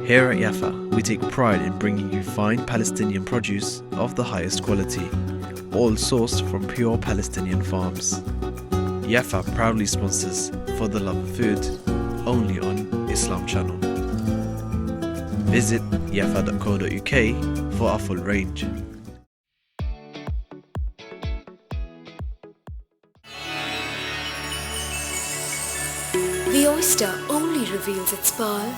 Here at Yafa, we take pride in bringing you fine Palestinian produce of the highest quality, all sourced from pure Palestinian farms. Yafa proudly sponsors For the Love of Food, only on Islam Channel. Visit yafa.co.uk for our full range. The oyster only reveals its pearl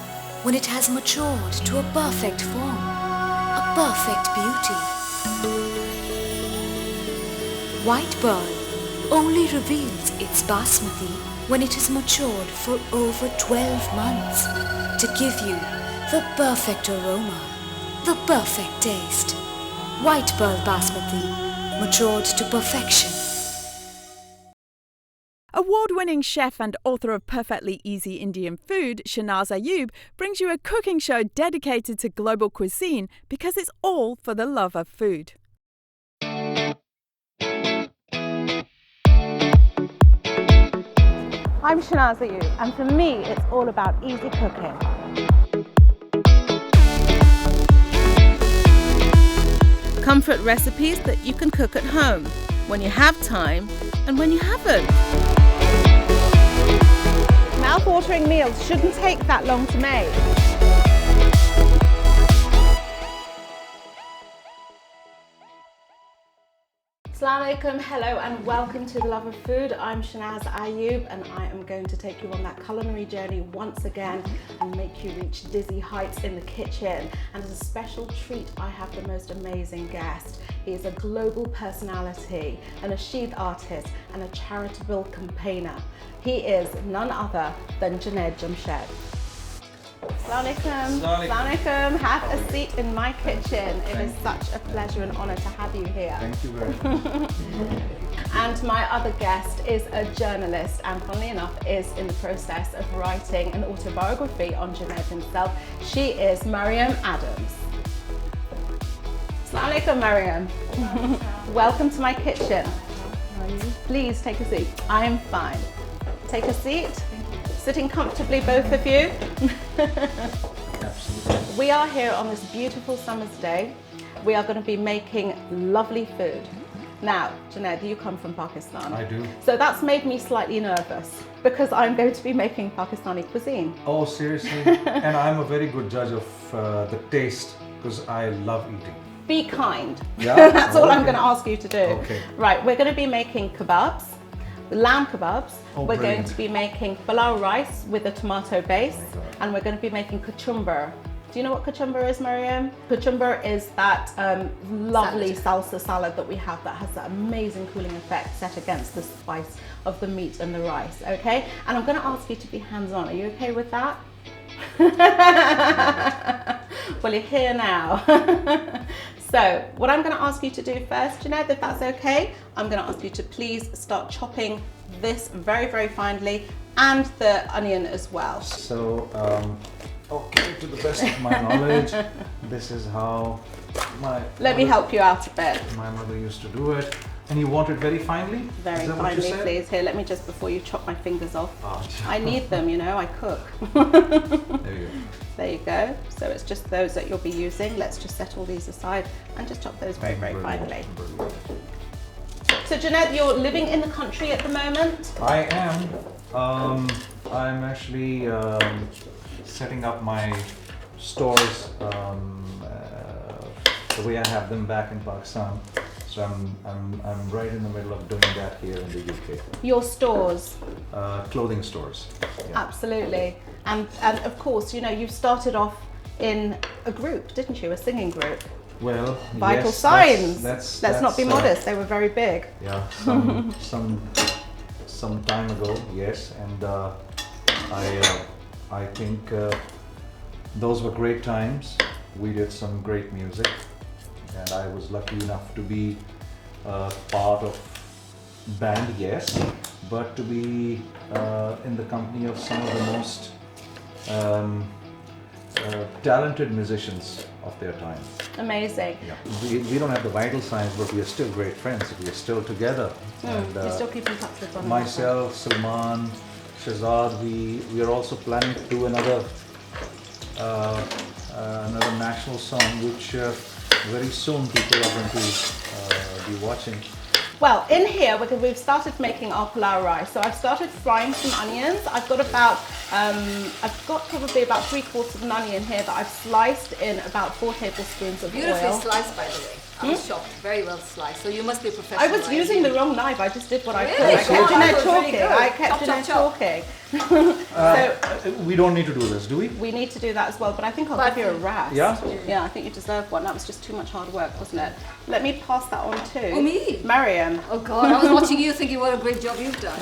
when it has matured to a perfect form, a perfect beauty. White pearl only reveals its basmati when it is matured for over 12 months to give you the perfect aroma, the perfect taste. White pearl basmati, matured to perfection. Award-winning chef and author of Perfectly Easy Indian Food, Junaid Jamshed, brings you a cooking show dedicated to global cuisine because it's all for the love of food. I'm Junaid Jamshed, and for me it's all about easy cooking. Comfort recipes that you can cook at home, when you have time and when you haven't. Mouth-watering meals shouldn't take that long to make. Assalamu alaikum, hello and welcome to The Love of Food. I'm Junaid Jamshed and I am going to take you on that culinary journey once again and make you reach dizzy heights in the kitchen. And as a special treat, I have the most amazing guest. He is a global personality, an nasheed artist and a charitable campaigner. He is none other than Junaid Jamshed. Assalamu alaikum. Assalamu alaikum. Have a seat in my kitchen. It is such a pleasure and honour to have you here. Thank you very much. And my other guest is a journalist and funnily enough is in the process of writing an autobiography on Junaid himself. She is Mariam Adams. Assalamu alaikum, Mariam. Welcome to my kitchen. How are you? Please take a seat. I am fine. Take a seat. Sitting comfortably, both of you. Absolutely. We are here on this beautiful summer's day. We are going to be making lovely food. Now, Junaid, you come from Pakistan. I do. So that's made me slightly nervous because I'm going to be making Pakistani cuisine. Oh, seriously? And I'm a very good judge of the taste because I love eating. Be kind. Yeah? That's all I'm going to ask you to do. Okay. Right, we're going to be making kebabs, lamb kebabs. Oh, we're going brilliant. to be making pilau rice with a tomato base, and we're going to be making kachumber. Do you know what kachumber is, Mariam? Kachumber is that lovely salsa salad that we have that has that amazing cooling effect set against the spice of the meat and the rice, okay? And I'm going to ask you to be hands-on. Are you okay with that? Well, you're here now. So what I'm going to ask you to do first, Junaid, if that's okay, I'm going to ask you to please start chopping this very, very finely and the onion as well. So, okay, to the best of my knowledge, this is how Let me help you out a bit. my mother used to do it. And you want it very finely? Very Is that what you finely, said? please. Here, let me just, before you chop my fingers off. Oh, I need them, you know, I cook. there you go. There you go. So it's just those that you'll be using. Let's just set all these aside and just chop those very, very finely. Brilliant. So Junaid, you're living in the country at the moment? I am. I'm actually setting up my stores the way I have them back in Pakistan. So I'm right in the middle of doing that here in the UK. Your stores? Clothing stores. Yeah. Absolutely. And of course, you know, you started off in a group, didn't you? A singing group. Well, Vital yes, Signs. That's Let's not be modest. They were very big. Yeah, some time ago, yes, and I think those were great times. We did some great music, and I was lucky enough to be part of band, yes, but to be in the company of some of the most talented musicians of their time. Amazing. Yeah. We don't have the vital signs, but we are still great friends. We are still together. And, You still keep in touch with one another? myself, Salman, Shahzad, we are also planning to do another another national song which very soon people are going to be watching. Well, in here we've started making our pilau rice. So I've started frying some onions. I've got probably about 3/4 of an onion here that I've sliced in about 4 tablespoons of Beautifully oil. sliced, by the way. I was shocked. Very well sliced. So you must be a professional. I was using the wrong knife. I just did what I could. Really? I kept Junaid That was really talking. good. I kept Chop, Junaid chop, chop. talking. So We don't need to do this, do we? we need to do that as well. But I think I'll But- give you a ras. Yeah? Yeah, I think you deserve one. That was just too much hard work, wasn't it? Let me pass that on to me? Mariam. Oh God, I was watching you thinking what a great job you've done.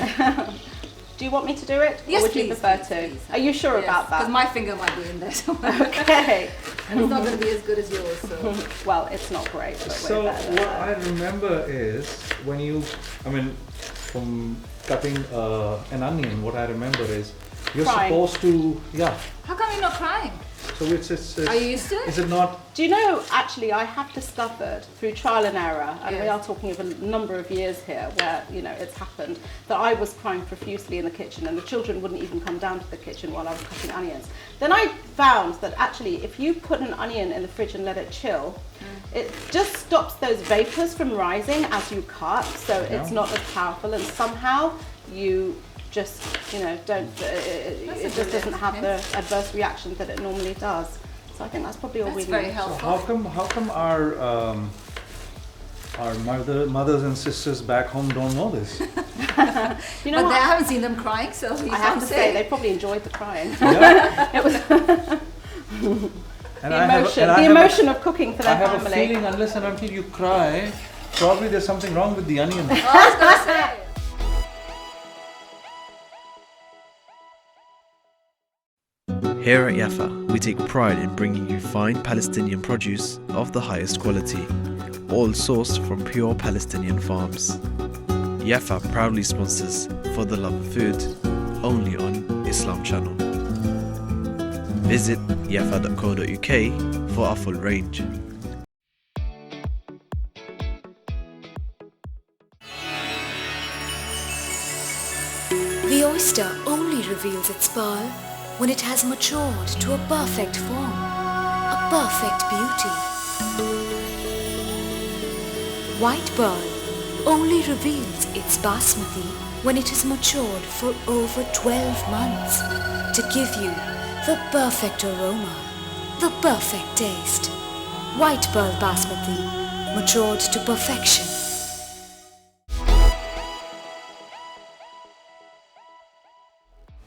Do you want me to do it? Yes, or would you please, prefer please, to? please. Are you sure about Because that? my finger might be in there somewhere. Okay. And it's not going to be as good as yours. So. Well, it's not great, but So we're better. what I remember is when you, from cutting an onion, what I remember is you're Frying. supposed to, yeah. How come you're not crying? So it's Are you used to it? Is it not? Do you know, actually, I have discovered through trial and error, and we Yes. are talking of a number of years here where, it's happened, that I was crying profusely in the kitchen and the children wouldn't even come down to the kitchen while I was cutting onions. Then I found that actually, if you put an onion in the fridge and let it chill, it just stops those vapors from rising as you cut, so it's not as powerful, and somehow you just, don't, it just doesn't have the adverse reaction that it normally does. So I think that's probably all That's we very need. helpful. How come our mothers and sisters back home don't know this? You know But what? I haven't seen them crying, so you I have can't to say, they probably enjoyed the crying. Yeah. It was And the emotion of cooking for I their have a family. feeling unless and until you cry, probably there's something wrong with the onion. I was going to say. Here at Yafa, we take pride in bringing you fine Palestinian produce of the highest quality, all sourced from pure Palestinian farms. Yafa proudly sponsors For the Love of Food, only on Islam Channel. Visit yafa.co.uk for our full range. The oyster only reveals its pearl when it has matured to a perfect form, a perfect beauty. White pearl only reveals its basmati when it is matured for over 12 months to give you the perfect aroma, the perfect taste. White pearl basmati, matured to perfection.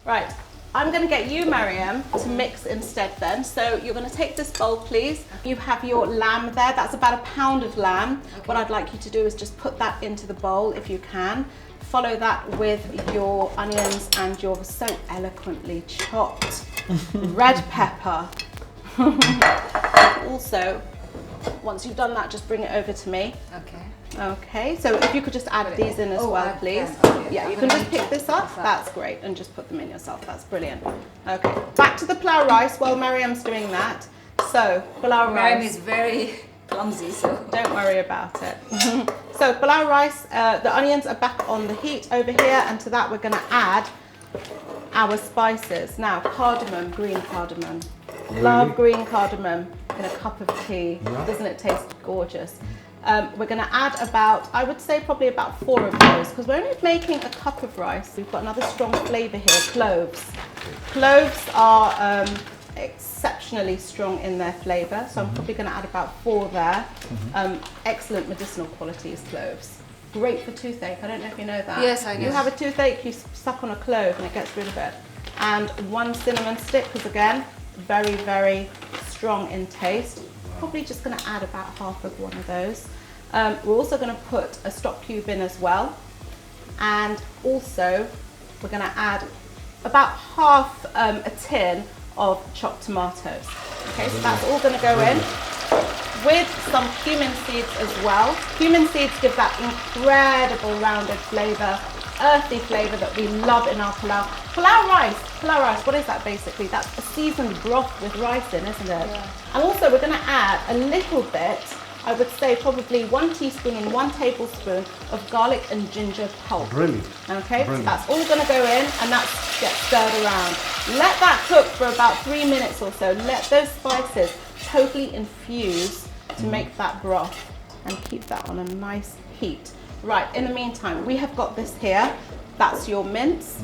Right, I'm going to get you, Mariam, to mix instead then. So you're going to take this bowl, please. You have your lamb there. That's about a pound of lamb. Okay. What I'd like you to do is just put that into the bowl if you can. Follow that with your onions and your so eloquently chopped red pepper. Also, once you've done that, just bring it over to me. Okay. Okay, so if you could just add these in as Oh, well, I please. can, okay. Yeah, you I'm can gonna just pick this up. that. That's great, and just put them in yourself. That's brilliant. Okay, back to the pilau rice while Mariam's doing that. So, pilau Mariam rice. is very clumsy, so. Don't worry about it. So, pilau rice, the onions are back on the heat over here, and to that we're going to add our spices. Now, cardamom, green cardamom. Love green cardamom in a cup of tea. Yeah. Doesn't it taste gorgeous? We're going to add about, I would say probably about 4 of those, because we're only making a cup of rice. We've got another strong flavour here, cloves. Cloves are exceptionally strong in their flavour, so I'm probably going to add about 4 there. Excellent medicinal qualities, cloves. Great for toothache, I don't know if you know that. Yes, I know. You have a toothache, you suck on a clove and it gets rid of it. And 1 cinnamon stick, because again, very, very strong in taste. Probably just going to add about half of one of those. We're also going to put a stock cube in as well. And also, we're going to add about half a tin of chopped tomatoes. Okay, so that's all going to go in with some cumin seeds as well. Cumin seeds give that incredible rounded flavour, earthy flavour that we love in our pilau. Pilau rice, what is that basically? That's a seasoned broth with rice in, isn't it? Yeah. And also we're going to add a little bit, I would say probably 1 teaspoon and 1 tablespoon of garlic and ginger pulp. Brilliant. Okay, Brilliant. so that's all going to go in, and that gets stirred around. Let that cook for about 3 minutes or so. Let those spices totally infuse to make that broth, and keep that on a nice heat. Right, in the meantime, we have got this here. That's your mince,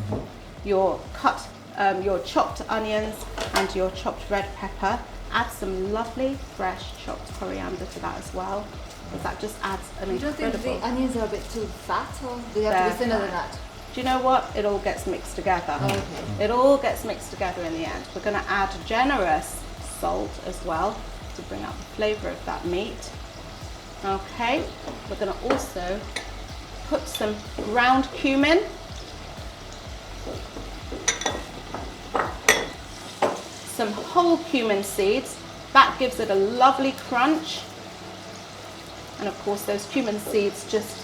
your chopped onions, and your chopped red pepper. Add some lovely fresh chopped coriander to that as well, because that just adds an You don't incredible... think the onions are a bit too fat, or do they have to be thinner than that? Do you know what? It all gets mixed together. Okay. It all gets mixed together in the end. We're going to add generous salt as well to bring out the flavour of that meat. Okay, we're going to also put some ground cumin. Some whole cumin seeds. That gives it a lovely crunch. And of course those cumin seeds just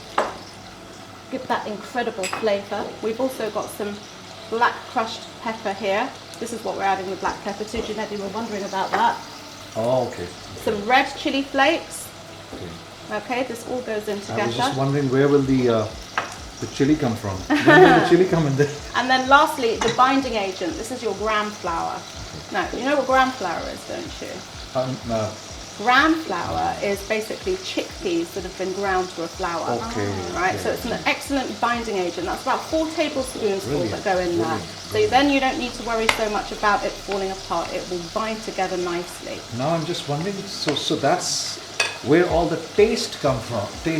give that incredible flavour. We've also got some black crushed pepper here. This is what we're adding the black pepper to. Junaid, you were wondering about that. Oh, okay. Some red chili flakes. Okay. Okay, this all goes in together. I was just wondering, where will the chili come from? When will the chili come in there? And then lastly, the binding agent. This is your gram flour. Now, you know what gram flour is, don't you? Gram flour is basically chickpeas that have been ground to a flour. Okay. Right, Okay. so it's an excellent binding agent. That's about 4 tablespoons full that Brilliant, go in there. brilliant, So then you don't need to worry so much about it falling apart. It will bind together nicely. Now I'm just wondering, so that's where all the taste comes from. You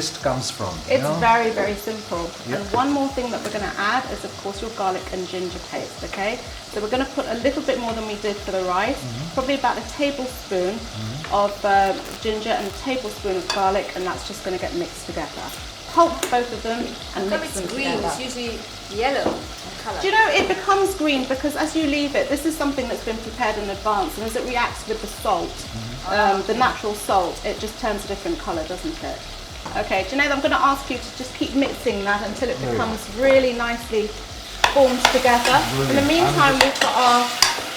It's know? very, very simple. Yeah. And one more thing that we're going to add is, of course, your garlic and ginger paste, okay? So we're going to put a little bit more than we did for the rice, probably about a tablespoon of ginger and a tablespoon of garlic, and that's just going to get mixed together. Pulp both of them and How come mix it's them green? together. It's usually yellow in colour. Do you know, it becomes green because as you leave it, this is something that's been prepared in advance, and as it reacts with the salt, the natural salt, it just turns a different colour, doesn't it? Okay, Junaid, I'm going to ask you to just keep mixing that until it becomes really nicely formed together. In the meantime, we've got our...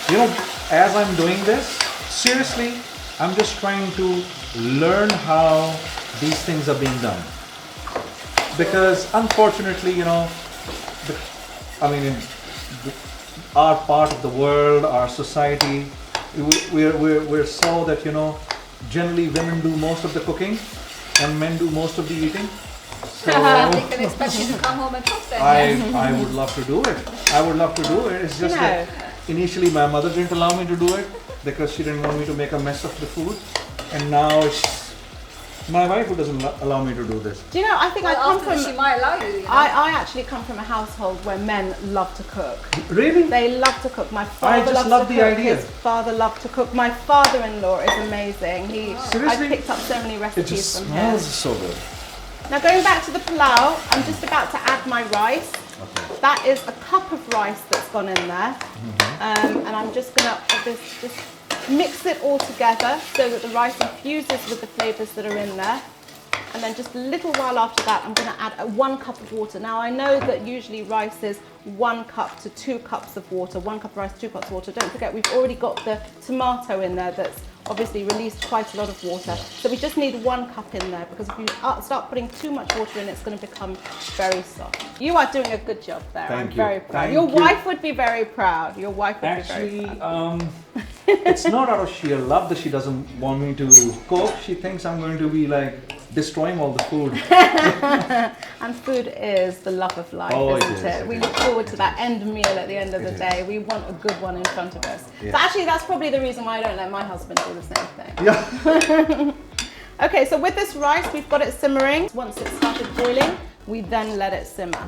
You know, as I'm doing this, seriously, I'm just trying to learn how these things are being done. Because unfortunately, you know, in our part of the world, our society, we're so that, you know, generally women do most of the cooking and men do most of the eating. So They can expect you to come home and cook then. I would love to do it. I would love to do it. It's just that initially my mother didn't allow me to do it because she didn't want me to make a mess of the food. And now it's my wife who doesn't allow me to do this. Do you know, I think Well, I come after from... she might allow you, you know. I actually come from a household where men love to cook. Really? They love to cook. My father just loves love to the cook. idea. His father loved to cook. My father-in-law is amazing. I Seriously? picked up so many It recipes just from smells him. so good. Now going back to the pilau, I'm just about to add my rice. Okay. That is a cup of rice that's gone in there. And I'm just going to just mix it all together so that the rice infuses with the flavours that are in there. And then just a little while after that, I'm going to add 1 cup of water. Now I know that usually rice is 1 cup to 2 cups of water. 1 cup of rice, 2 cups of water. Don't forget, we've already got the tomato in there that's obviously released quite a lot of water. So we just need 1 cup in there, because if you start putting too much water in, it's going to become very soft. You are doing a good job there. Thank I'm you. very proud. Thank Your you. wife would be very proud. Your wife would be very Actually, proud. it's not out of sheer love that she doesn't want me to cook. She thinks I'm going to be like destroying all the food. And food is the love of life, Oh, it isn't is, it? it We is. look forward to that end meal at the end of the It is. day. We want a good one in front of us. Yeah. So actually, that's probably the reason why I don't let my husband do the same thing. Yeah. Okay, so with this rice, we've got it simmering. Once it's started boiling, we then let it simmer.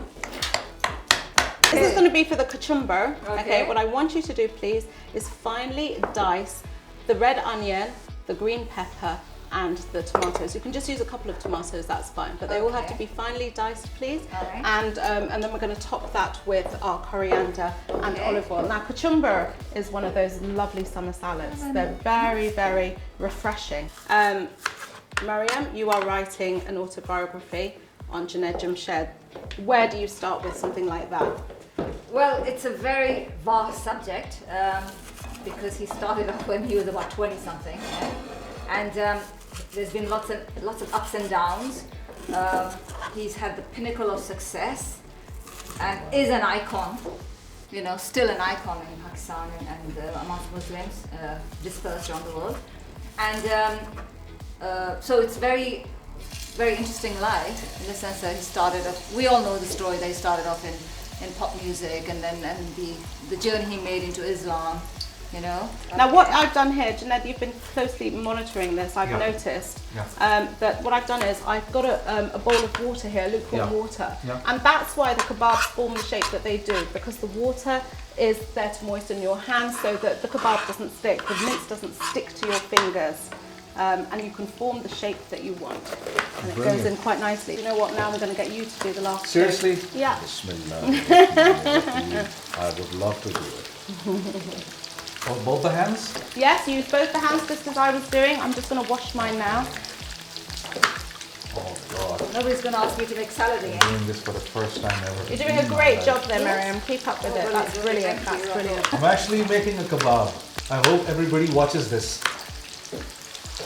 This is going to be for the kachumber. Okay, what I want you to do, please, is finely dice the red onion, the green pepper, and the tomatoes. You can just use a couple of tomatoes, that's fine, but they all have to be finely diced, please. Alright. And then we're going to top that with our coriander and olive oil. Now, kachumber is one of those lovely summer salads. They're very, very refreshing. Mariam, you are writing an autobiography on Junaid Jamshed. Where do you start with something like that? Well, it's a very vast subject because he started off when he was about 20 something. And there's been lots of ups and downs. He's had the pinnacle of success and is an icon, you know, still an icon in Pakistan and amongst Muslims dispersed around the world. And so it's very interesting life in the sense that he started off, we all know the story that he started off in pop music and then the journey he made into Islam, you know. Now what I've done here, Junaid, you've been closely monitoring this, I've noticed that what I've done is I've got a bowl of water here, lukewarm water, and that's why the kebabs form the shape that they do, because the water is there to moisten your hands so that the kebab doesn't stick, the mince doesn't stick to your fingers. And you can form the shape that you want. And it goes in quite nicely. You know what, now I'm going to get you to do the last Seriously? two. Yeah. Bismillah. I would love to do it. Oh, both the hands? Yes, use both the hands just as I was doing. I'm just going to wash mine now. Oh God. Nobody's going to ask you to make salad again. I'm doing this for the first time ever. You're doing a great job there, Miriam. Keep up with it. That's brilliant. That's brilliant. I'm actually making a kebab. I hope everybody watches this.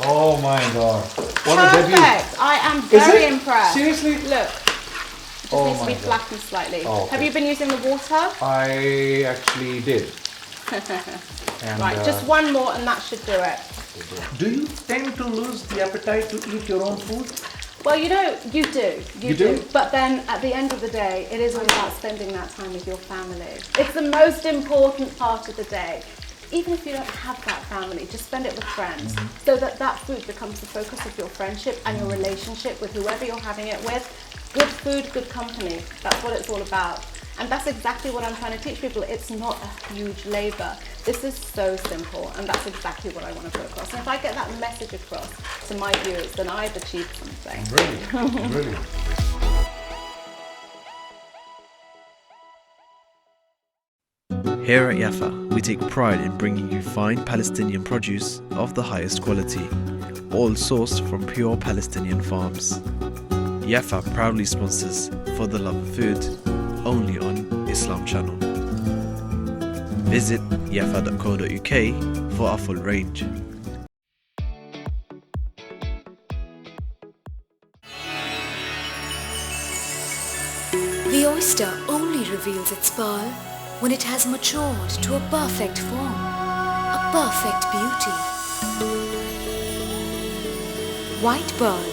Oh my God. What a debut. Perfect. I am very impressed. Seriously? Look. It just needs to be flattened slightly. Oh, okay. Have you been using the water? I actually did. And, right, just one more and that should do it. Do you tend to lose the appetite to eat your own food? Well, you know, you do. You do? But then at the end of the day, it is all about spending that time with your family. It's the most important part of the day. Even if you don't have that family, just spend it with friends so that that food becomes the focus of your friendship and your relationship with whoever you're having it with. Good food, good company. That's what it's all about. And that's exactly what I'm trying to teach people. It's not a huge labor. This is so simple, and that's exactly what I want to put across. And if I get that message across to my viewers, then I've achieved something. Brilliant, brilliant. Here at Yafa, we take pride in bringing you fine Palestinian produce of the highest quality, all sourced from pure Palestinian farms. Yafa proudly sponsors For the Love of Food, only on Islam Channel. Visit yafa.co.uk for our full range. The oyster only reveals its pearl when it has matured to a perfect form, a perfect beauty. White pearl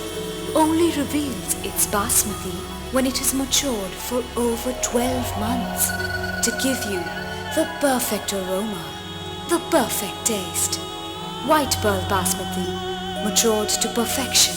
only reveals its basmati when it is matured for over 12 months to give you the perfect aroma, the perfect taste. White pearl basmati, matured to perfection.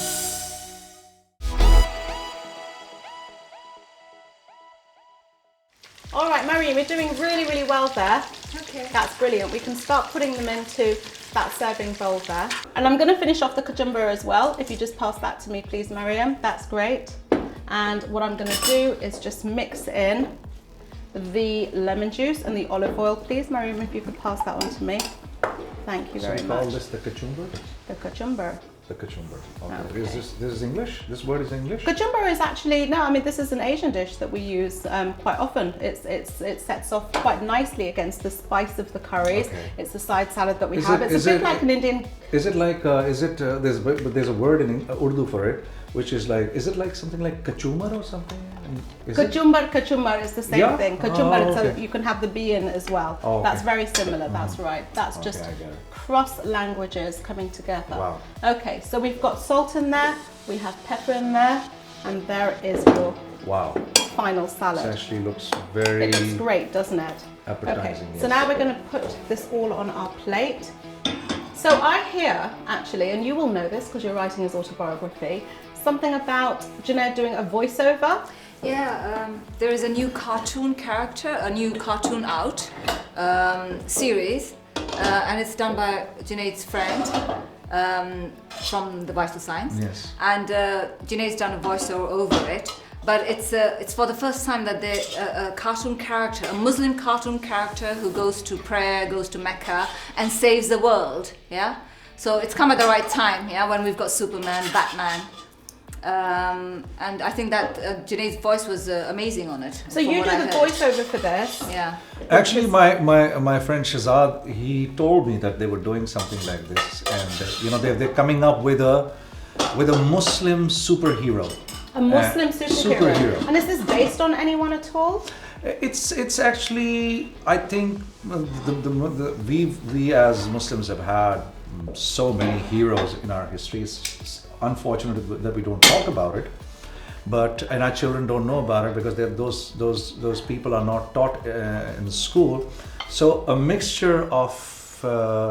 All right, Mariam, you're doing really, really well there. Okay. That's brilliant. We can start putting them into that serving bowl there. And I'm going to finish off the kachumber as well. If you just pass that to me, please, Mariam. That's great. And what I'm going to do is just mix in the lemon juice and the olive oil, please. Mariam, if you could pass that on to me. Thank you very So you much. call this the kachumber? The kachumber. The kachumber. Okay. Okay. This is English? This word is English? Kachumber is actually, no, I mean, this is an Asian dish that we use quite often. It sets off quite nicely against the spice of the curries. Okay. It's the side salad that we Is have. it- It's is a bit it- like an Indian. Is it like, there's a word in Urdu for it, which is like, is it like something like kachumber or something? Is it? Kachumber is the same Yeah? thing. Kachumber, Oh, so okay. you can have the bee in as well. Oh, okay. That's very similar, that's right. That's Okay, just I get it. cross languages coming together. Wow. Okay, so we've got salt in there, we have pepper in there, and there is your Wow. final This salad. actually looks very It looks great, doesn't it? appetizing. Okay, yes. so now we're going to put this all on our plate. So I hear, actually, and you will know this because you're writing his autobiography, something about Junaid doing a voiceover. Yeah, there is a new cartoon character, a new cartoon out series, and it's done by Junaid's friend from the Vital Signs. Yes. And Junaid's done a voiceover over it. But it's for the first time that a cartoon character, a Muslim cartoon character who goes to prayer, goes to Mecca and saves the world, yeah? So it's come at the right time, yeah, when we've got Superman, Batman. And I think that Junaid's voice was amazing on it. So you do the voiceover for this. Yeah. Actually, my friend Shazad, he told me that they were doing something like this, and they're coming up with a with a Muslim superhero. A Muslim superhero. superhero. And is this based on anyone at all? It's actually, I think we as Muslims have had so many heroes in our history. It's unfortunate that we don't talk about it, and our children don't know about it because those people are not taught in school. So a mixture of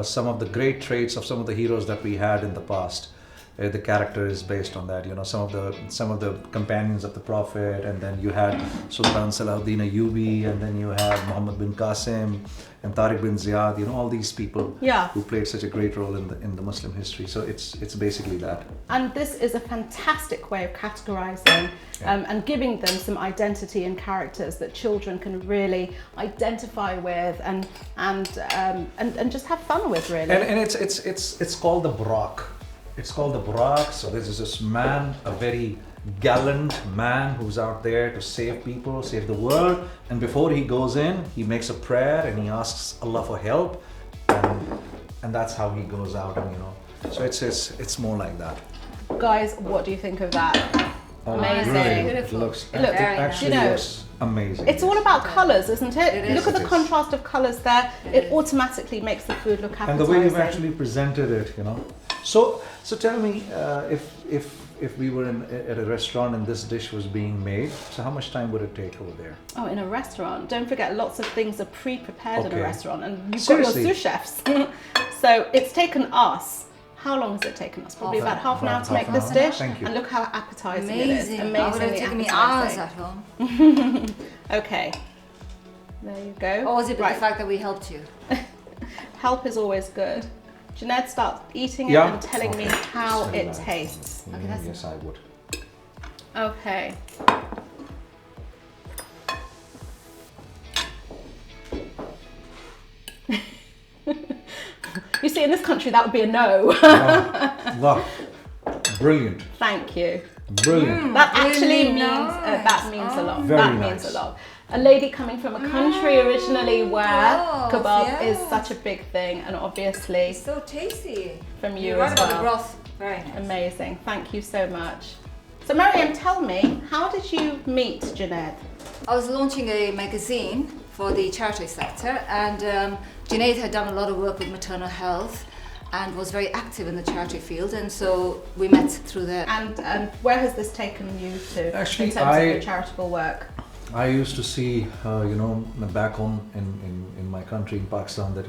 some of the great traits of some of the heroes that we had in the past. The character is based on that, some of the companions of the Prophet, and then you had Sultan Salahuddin Ayyubi, and then you had Muhammad bin Qasim and Tariq bin Ziyad, all these people who played such a great role in the Muslim history. So it's basically that. And this is a fantastic way of categorizing and giving them some identity and characters that children can really identify with and just have fun with, really. And it's called the Buraq. It's called the Buraq. So this is this man, a very gallant man who's out there to save people, save the world. And before he goes in, he makes a prayer and he asks Allah for help. And that's how he goes out. And so it's more like that. Guys, what do you think of that? Amazing. It looks amazing. It's all about colours, isn't it? It is. Look at the contrast of colours there. It automatically makes the food look appetizing. And the way you've actually presented it, So tell me, if we were at a restaurant and this dish was being made, so how much time would it take over there? Oh, in a restaurant. Don't forget, lots of things are pre-prepared in a restaurant, and you've Seriously? got your sous chefs. So it's taken us. How long has it taken us? Probably about half an hour to make this dish. Thank you. And look how appetizing Amazing. it is. That would have Amazingly taken me hours appetizing. at home. Okay. There you go. Or was it the Right. fact that we helped you? Help is always good. Junaid, start eating it and telling me how it tastes. Okay, that's Yes, I would. Okay. You see, in this country, that would be a no. Wow. Brilliant. Thank you. Brilliant. That actually Really means nice. that means a lot. Very That means nice. a lot. A lady coming from a country originally where kebab is yes. such a big thing, and obviously So tasty. from you You're right as about the well. broth. Very nice. Amazing. Thank you so much. So Mariam, tell me, how did you meet Junaid? I was launching a magazine for the charity sector, and Junaid had done a lot of work with maternal health and was very active in the charity field, and so we met through there. And where has this taken you to Actually, in terms of your charitable work? I used to see, back home in my country, in Pakistan, that,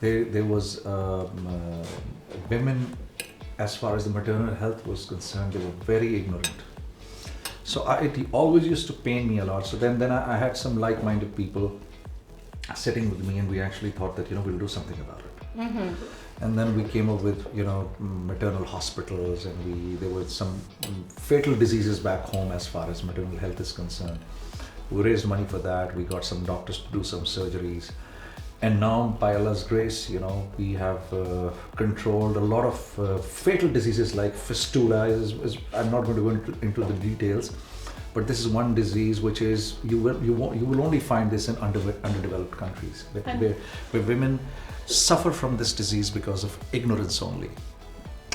there was women, as far as the maternal health was concerned, they were very ignorant. So it always used to pain me a lot. So then I had some like-minded people sitting with me, and we actually thought that, we'll do something about it. Mm-hmm. And then we came up with, maternal hospitals, and there were some fatal diseases back home as far as maternal health is concerned. We raised money for that. We got some doctors to do some surgeries. And now, by Allah's grace, we have controlled a lot of fatal diseases like fistula. I'm not going to go into the details, but this is one disease which is, you will only find this in underdeveloped countries, where women suffer from this disease because of ignorance only.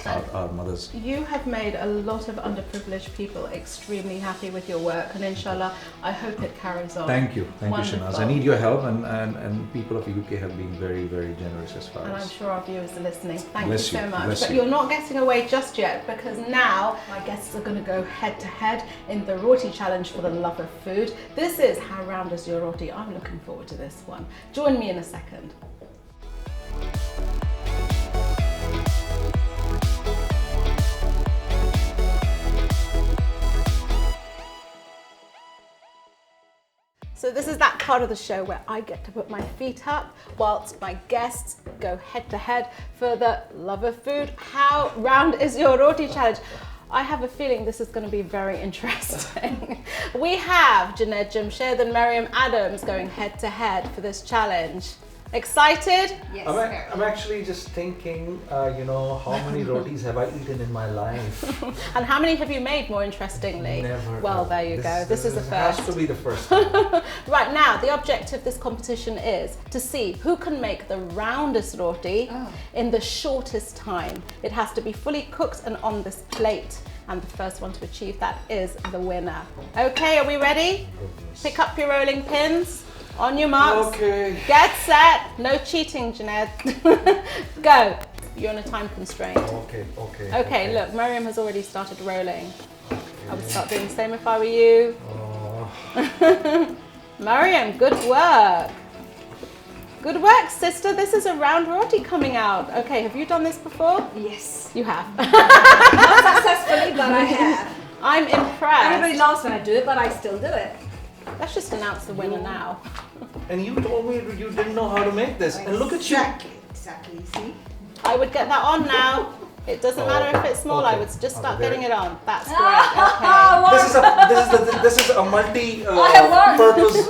Our mothers. You have made a lot of underprivileged people extremely happy with your work, and inshallah, I hope it carries on. Thank you, Wonderful. Shanaz. I need your help, and people of the UK have been very, very generous as far And I'm as. sure our viewers are listening. Thank Bless you you, so much. bless But you. you're not getting away just yet, because now my guests are going to go head to head in the roti challenge for the love of food. This is How Round Is Your Roti? I'm looking forward to this one. Join me in a second. So this is that part of the show where I get to put my feet up whilst my guests go head to head for the love of food. How round is your roti challenge? I have a feeling this is going to be very interesting. We have Junaid Jamshed and Miriam Adams going head to head for this challenge. Excited? Yes. I'm actually just thinking, how many rotis have I eaten in my life? And how many have you made, more interestingly? Never. Well, there you go. This is the Has first. to be the first time. Right, now, the objective of this competition is to see who can make the roundest roti in the shortest time. It has to be fully cooked and on this plate. And the first one to achieve that is the winner. Okay, are we ready? Pick up your rolling pins. On your marks. Okay. Get set. No cheating, Junaid. Go. You're on a time constraint. Okay, look, Miriam has already started rolling. I would start doing the same if I were you. Miriam, good work. Good work, sister. This is a round roti coming out. Okay, have you done this before? Yes. You have. Not successfully, but I have. I'm impressed. Everybody laughs when I do it, but I still do it. Let's just announce the winner now. And you told me you didn't know how to make this. And look at you. Exactly, see? I would get that on now. It doesn't matter if it's small, I would just start getting it on. That's great, okay. This is a multi I have won. purpose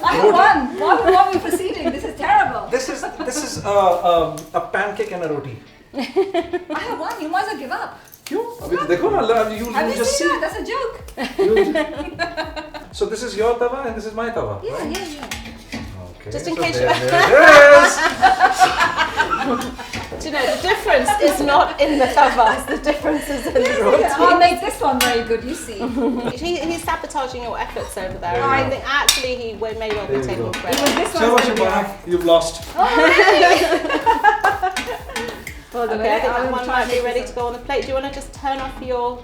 I have won. Why are we proceeding? This is terrible. This is a pancake and a roti. I have won. You might as well give up. You Have you just seen see. that? That's a joke. So this is your tawa and this is my tawa. Yeah, right? yeah. Okay. Just in so case there you- it is. Do you know, the difference is not in the tavas, the difference is in the roti. I'll make this one very good, you see. He's sabotaging your efforts over there. There you I go. think actually he may well be There you taking go. credit. Even this So one's gonna be hard. You've lost. Hold on a Okay, I minute, think I'll that one try might be and make ready this to go on the plate. Do you want to just turn off your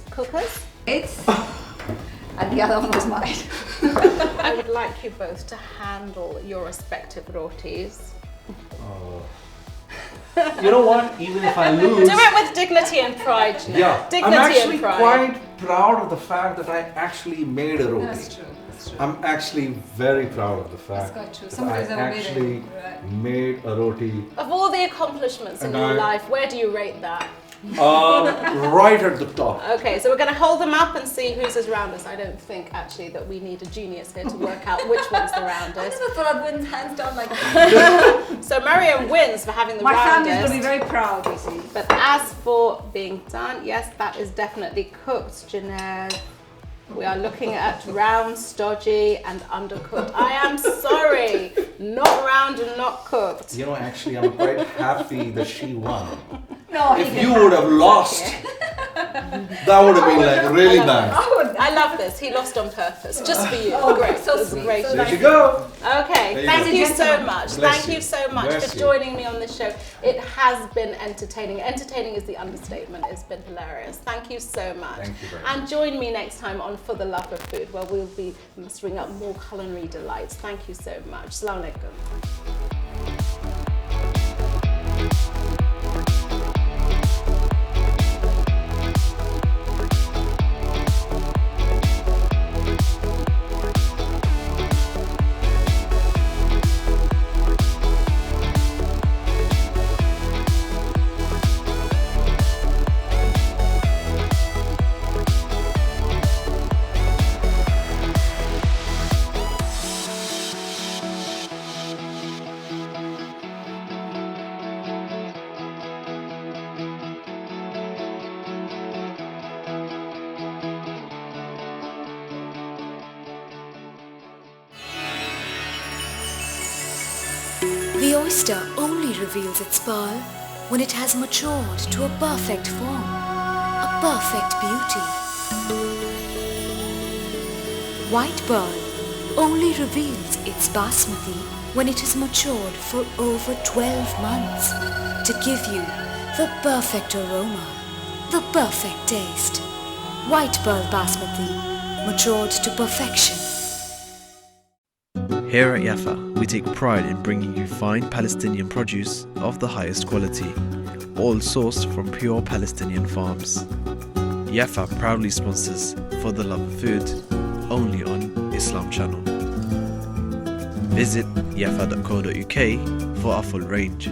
cookers? It's and the other one was mine. I would like you both to handle your respective rotis. You know what? Even if I lose, Do it with dignity and pride, Junaid. yeah, Dignity I'm actually and pride. quite proud of the fact that I actually made a roti. That's true. I'm actually very proud of the fact quite true. that Somebody's I ever made it. actually Right. made a roti. Of all the accomplishments in And your I- life, where do you rate that? Right at the top. Okay, so we're going to hold them up and see who's as roundest. I don't think actually that we need a genius here to work out which one's the I roundest. never thought I'd win hands down like that. So Miriam wins for having the My family's roundest. gonna be very proud, you see. But as for being done, yes, that is definitely cooked, Junaid. We are looking at round, stodgy, and undercooked. I am sorry, not round and not cooked. You know, actually, I'm quite happy that she won. No, If you would have lost, that would have been like really bad. I love this. He lost on purpose, just for you. Oh, Great, so It was sweet, great. so There you go. Okay, There you thank go. you so much. Bless Thank you. you so much Bless for you. joining me on this show. It has been entertaining. Entertaining is the understatement. It's been hilarious. Thank you so much. Thank you very And join me next time on For the Love of Food, where we'll be mustering up more culinary delights. Thank you so much. Assalamu alaikum. The oyster only reveals its pearl when it has matured to a perfect form, a perfect beauty. White pearl only reveals its basmati when it is matured for over 12 months to give you the perfect aroma, the perfect taste. White pearl basmati, matured to perfection. Here at Yafa, we take pride in bringing you fine Palestinian produce of the highest quality, all sourced from pure Palestinian farms. Yafa proudly sponsors For the Love of Food, only on Islam Channel. Visit yafa.co.uk for our full range.